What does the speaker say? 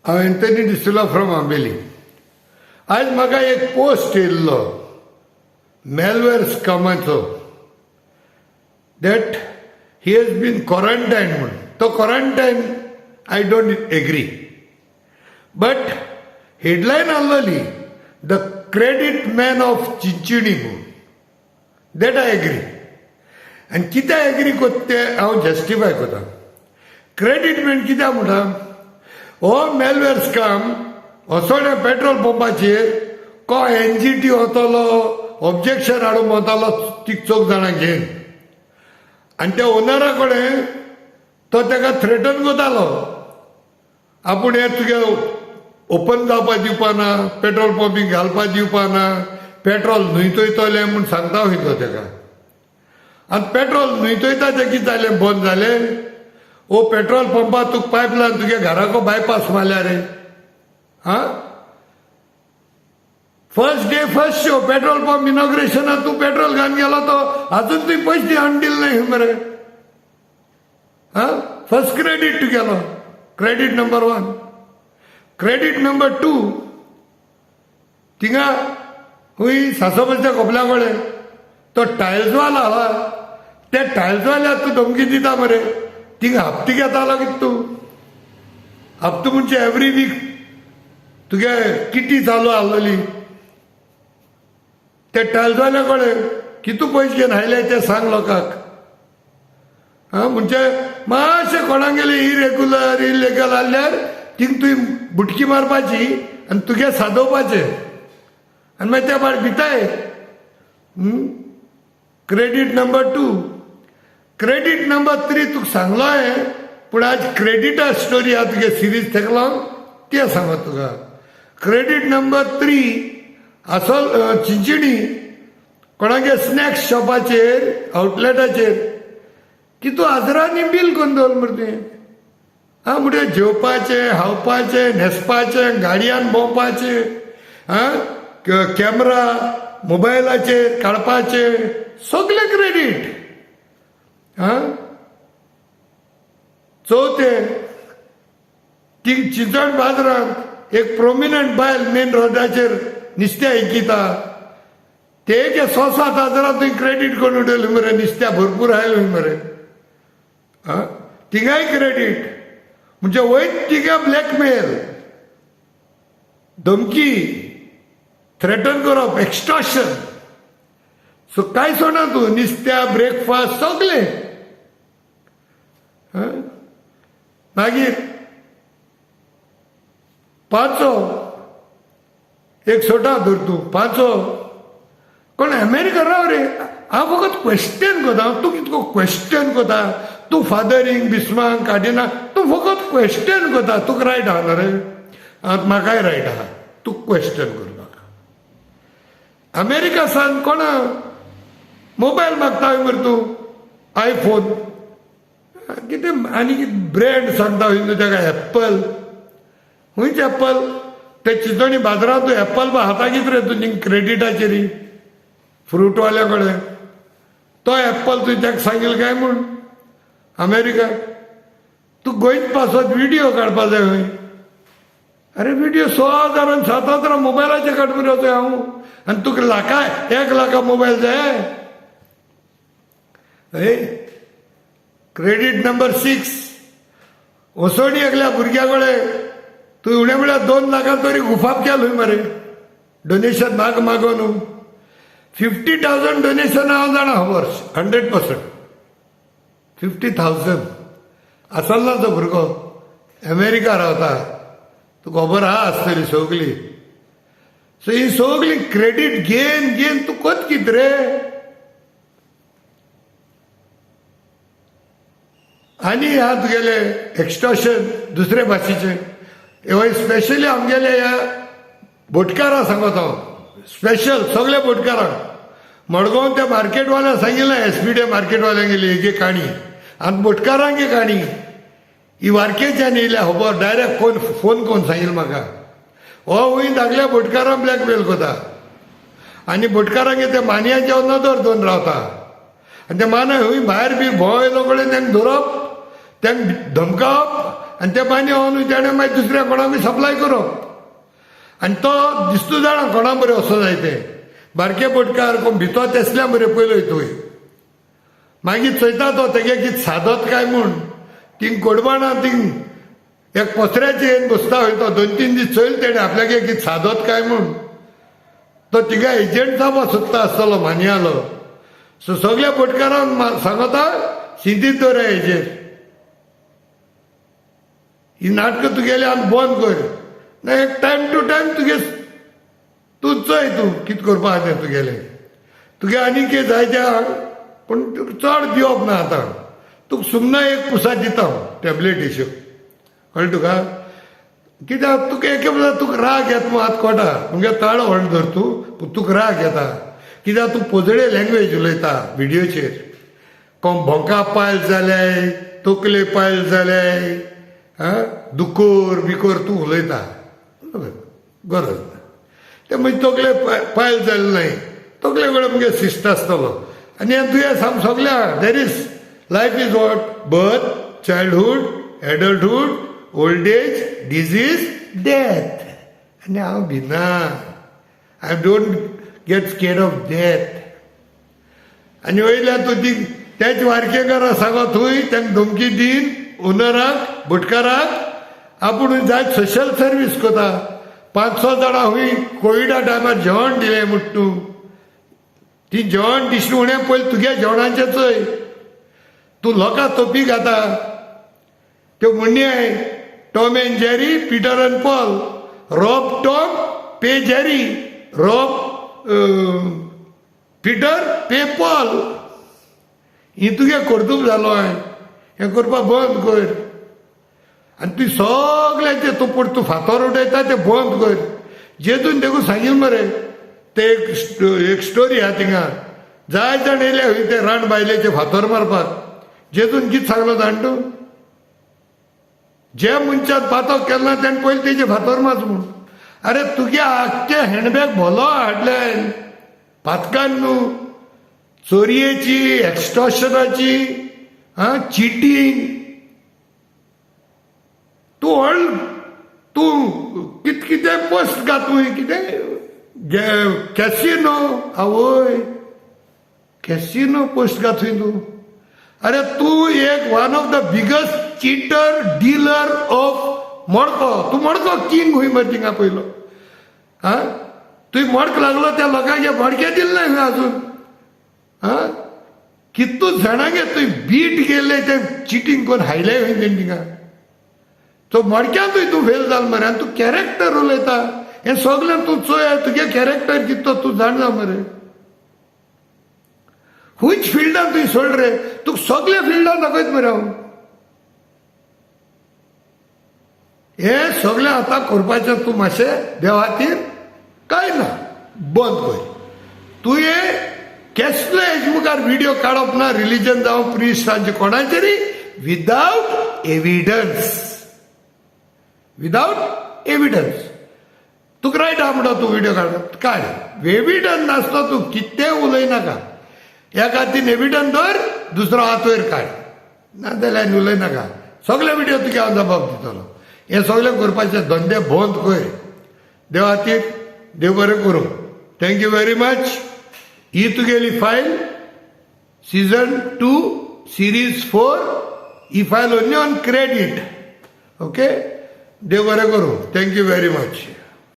हांव Anthony de Silva from Ambelim. आज म्हाका एक पोस्ट येयल्लो मॅलवेअर स्कॅमाचो that he has been quarantine म्हणून. तो quarantine I don't agree, but headline आहलोली the credit man of Chinchinim म्हणून. That I agree. आनी कित्याक एग्री कोत्ता तें हांव जस्टिफाय कोता. क्रेडीट मॅन कित्याक म्हणटा, हो मॅलवेअर स्कॅम वसोण्या पेट्रोल पंपाचेर को एनजीटी वतलो ऑब्जेक्शन हाडूंक वतालो चौग जाणांक घेवन, आनी त्या ओनरा कडेन तो ताका थ्रेटन कोतालो आपूण हें तुगे ओपन जावपा दिवपाना, पेट्रोल पंपीक घालपा दिवपाना, पेट्रोल न्हयतयतले म्हूण सांगता खंय तो ताका. आनी पेट्रोल न्हयतयता तें कितें जालें, बंद जालें. ओ पेट्रोल पंपार तुका पायपलायन तुगे घराको बायपास मारल्या रे. हां, first day first show petrol pump इनॉग्रेशनाक तूं पेट्रोल घालून गेलो तो आजून तुवें पयशे हाडून दिले न्हय मरे. हां, फर्स्ट क्रेडीट तुगेलो, क्रेडीट नंबर 1. क्रेडीट नंबर 2 थिंगा खंय सासोबाच्या खोपल्या कडेन तो टायल्सवालो आहा, त्या टायल्सवाल्याक तूं धमकी दिता मरे. थिंगा हप्ते घेतालो कितें तूं? हप्तो म्हणजे एवरी वीक तुगे किटी चालू आहलोली. त्या टायल्सवाल्या कडेन कितू पयशे घेवन आयले ते सांग लोकांक. हां, म्हणजे मातशें कोणागेले इरेग्युलर इलिगल आसल्यार थिंग तुवें बुटकी मारपाची आनी तुगे सादोवपाचें, आनी मागीर त्या भायर भिताय. Credit number 2. क्रेडीट नंबर 3 तुका सांगलो हांवें, पूण आज क्रेडिटा स्टोरी आहा तुगे सिरीज तेका लागून तें सांगत तुका. क्रेडीट नंबर 3 आसोल चिंचिणी कोणागे स्नॅक्स शॉपाचेर आउटलेटाचेर कितू हजारांनी बील करून दवरलें मरे तुवें. हां, म्हणजे जेवपाचें, हावपाचें, न्हेसपाचें, गाडयान भोंवपाचें, हां, कॅमेरा मोबायलाचेर काडपाचें, सगळें क्रेडीट. हां, चवथें ती चिंचण बाजारांत एक प्रोमिनंट बायल मेन रोडाचेर नुस्तें विकिता, ते 6-7 हजारां तुवें क्रेडीट करून उडयलें मरे. नुस्त्या भरपूर आयलें मरे. हां, थिंगाय क्रेडीट. म्हणजे वयत तिगे ब्लॅकमेल, धमकी, थ्रेटन करप, एक्स्टॉर्शन. सो कांय सोडना तूं, नुस्त्या, ब्रेकफास्ट सगळें. मागीर 5 एक सोटा धर तूं 5 कोण अमेरिका राव रे. हांव फकत क्वेश्चन कोता, तूं कितको क्वेश्चन कोता. तूं फादरींग बिस्मांक काडिना, तूं फकत क्वेश्चन कोता. तुका रायट आहा न्हू रे. म्हाकाय रायट आहा, तूं क्वेश्चन कर म्हाका. अमेरिका सान कोणा मोबायल मागता मरे तूं, आयफोन कितें आनी कितें ब्रँड सांगता न्हू तेका, एप्पल. खंयच एप्पल? ते चिंचोणी बाजारांत तूं एप्पल बा हाता कितें रे तूं क्रेडिटाचेर फ्रूटवाल्या कडेन. तो एप्पल तुवें ताका सांगिल्लो काय म्हूण अमेरिका. तूं गोंयच पासत व्हिडियो काडपा जाय खंय. अरे व्हिडियो 6,000 आनी 7,000 मोबायलाचेर काड मरे वचोय हांव. आनी तुका 1,00,000 मोबायल जाय. क्रेडीट नंबर 6 वसोणी एकल्या भुरग्या कडेन तूं उण्या म्हळ्यार 2 लाखां तरी गुफाप केलो मरे. डोनेशन मागोन 50,000 डोनेशन हांव जाणा वर्स 100%. 50,000 आसलो तो भुरगो अमेरिका रावता. तुका खबर आहा आसतली सगळी. सो ही सगळी क्रेडीट घेन तूं कोत कितें रे. आनी ह्या तुगेले एक्स्टॉर्शन दुसरे भाशेचे. स्पेशली आमगेले ह्या बोटकारां सांगत हांव, स्पेशल सगळे बोटकारांक. मडगांव त्या मार्केटवाल्यान सांगिल्लें, एसपीडे मार्केटवाल्यान गेली एक काणी, आनी बोटकारांक एक काणी. ही वारकेच्यान येयल्या खबर, डायरेक्ट फोन करून सांगिल्लें म्हाका. हो खंय धाकल्या बोटकारांक ब्लॅकमेल कोता, आनी बोटकारांक ते मानयाच्या नदर दोन रावता. आनी ते माना खंय भायर बी भोंव येयलो कडेन तांकां धरप, तांकां धमकावप आनी ते बांदी व्हरून ताणें मागीर दुसऱ्या कोणाकूय सप्लाय करप आनी तो दिसता जाणा कोणा बरें वचो जाय ते बारके बोटकार कोण भितो तेसल्या बरें पयलो थंय मागीर चयता तो तेगे कितें सादत काय म्हूण थिंग कोडबाणा थिंग एक पसऱ्याचेर येवन बसता खंय तो 2-3 दीस चयलो तेणें आपल्याक कितें सादत काय म्हूण तो तिगा एजंट जावपा सोदता आसतलो मानियालो सो सगळ्या बोटकारांक सांगता सिंधीत दवरा हेजेर ही नाटकां तुगेली आमी बंद कर ना एक टायम टू टायम तुगे तूं चोय तूं कितें करपा आहा तें तुगेलें तुगे आनी कितें जाय तें पूण चड दिवप ना आतां तुका सुमना एक पुसा दिता टॅबलेट एश्यो कळ्ळें तुका कित्याक तुका एके बद्दल तुका राग येता मग आतां कोटा तुमगे ताळो व्हड धर तूं पूण तुका राग येता कित्याक तूं पोजडे लँग्वेज उलयता व्हिडियोचेर कोण भोंका पायल जाले तकले पायल जाले दुकोर बिकोर तूं उलयता गरज ना ते म्हणजे तकले पायल जाले नाय तकले कडेन मुगे शिस्त आसतलो आनी हें तुवें साम सगळ्या there is life is what birth childhood adulthood old age disease death आनी हांव भिना I don't get scared of death आनी वयल्यान तूं ती तेच वारकेकारां सांगो थंय तांकां धमकी दीन ओनराक बुटकाराक आपूण जाय सोशल सर्वीस कोता 5-6 जाणां हूंय कोविडा टायमार जेवण दिलें म्हूण तूं ती जेवण दिसली उणें पयलीं तुगे जेवणाचें चोय तूं लोकां तोपी घाता त्यो म्हणयाय टॉम एंड जेरी पिटर एंड पॉल रॉब टॉम पे जेरी रॉब पिटर पे पॉल ही तुगे कर्तूब जालो हें करपा बंद कर आनी तुवें सगळ्यांचे तूं फातर उडयता तें बंद कर जेतून देखून सांगिल्लें मरे ते एक स्टोरी आहा थिंगा जाय जाण येयले खंय ते रान बायलेचे फातर मारपाक जेतून कितें सांगलो जाण तूं जे मनशान पातो केलो ना तेणें पयलीं तेजे फातर मारच म्हूण अरे तुगे आख्खे हँडबॅग भलो हाडल्यान पातकान न्हू चोरयेची एक्स्टॉर्शनाची चिटींग तूं तूं कितें पोस्ट घातूय कितें कॅसिनो आवय कॅसिनो पोस्ट घातूय तूं अरे तूं एक one of the biggest cheater dealer of मडको तूं मडको किंग हूंय मरे थिंगा पयलो तुवें मडक लागलो त्या लोकांक मडके दिले ना अजून कितूच जाणांगे तुवें बीट गेले ते चिटींग करून हायले खंय तेणी थिंगा तो मडक्यांतूय तूं फेल जाल मरे आनी तूं कॅरेक्टर उलयता हें सगळें तूं चोय तुगे कॅरेक्टर कितें तो तूं जाणा मरे खंयच फिल्डान तुवें सोड रे तुका सगळ्या फिल्डान दाखयत मरे हांव हें सगळें आतां करपाचें तूं मातशें देवा खातीर कांय ना बंद कर तुवें कसले हेजे मुखार व्हिडियो काडप ना रिलीजन जावं प्रिस्टांचे कोणाचेरी विदाउट एविडन्स तुका रायट आहा म्हणटा तूं व्हिडियो काडप काड एविडन्स नासतो तूं कितें उलयनाका एका हातीन एविडन्स धर दुसरो हात वयर काड नाजाल्यार उलयनाका सगळे व्हिडियो तुका हांव जबाब दितलो हें सगळें करपाचें धंदे बंद कर देवा खातीर देव बरें करूं थँक्यू व्हेरी मच ही तुगेली फायल सीझन 2 सिरीज 4 ही file only on credit okay देव बरें करूं थँक्यू व्हेरी मच